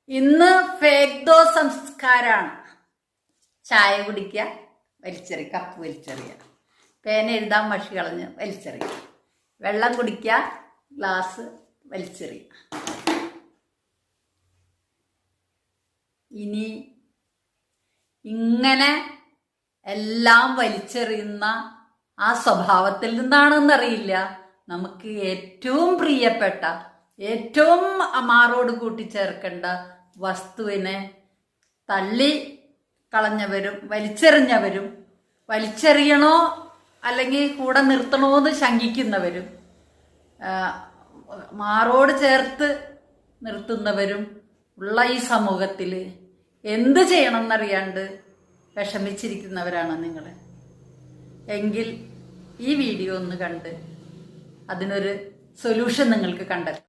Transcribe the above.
ഇന്ന് ഫേക്ക് ദോ സംസ്കാരാണ്. ചായ കുടിക്കുക, വലിച്ചെറിയ, കപ്പ് വലിച്ചെറിയ, പേന എഴുതാൻ മഷി കളഞ്ഞ് വലിച്ചെറിയ, വെള്ളം കുടിക്കുക, ഗ്ലാസ് വലിച്ചെറിയ. ഇനി ഇങ്ങനെ എല്ലാം വലിച്ചെറിയുന്ന ആ സ്വഭാവത്തിൽ നിന്നാണെന്നറിയില്ല നമുക്ക് ഏറ്റവും പ്രിയപ്പെട്ട, ഏറ്റവും മാറോട് കൂട്ടിച്ചേർക്കേണ്ട വസ്തുവിനെ തള്ളി കളഞ്ഞവരും വലിച്ചെറിഞ്ഞവരും, വലിച്ചെറിയണോ അല്ലെങ്കിൽ കൂടെ നിർത്തണോ എന്ന് ശങ്കിക്കുന്നവരും, മാറോട് ചേർത്ത് നിർത്തുന്നവരും ഉള്ള ഈ സമൂഹത്തിൽ എന്ത് ചെയ്യണമെന്നറിയാണ്ട് വിഷമിച്ചിരിക്കുന്നവരാണ് നിങ്ങൾ. എങ്കിൽ ഈ വീഡിയോ ഒന്ന് കണ്ട് അതിനൊരു സൊല്യൂഷൻ നിങ്ങൾക്ക് കണ്ടെത്താം.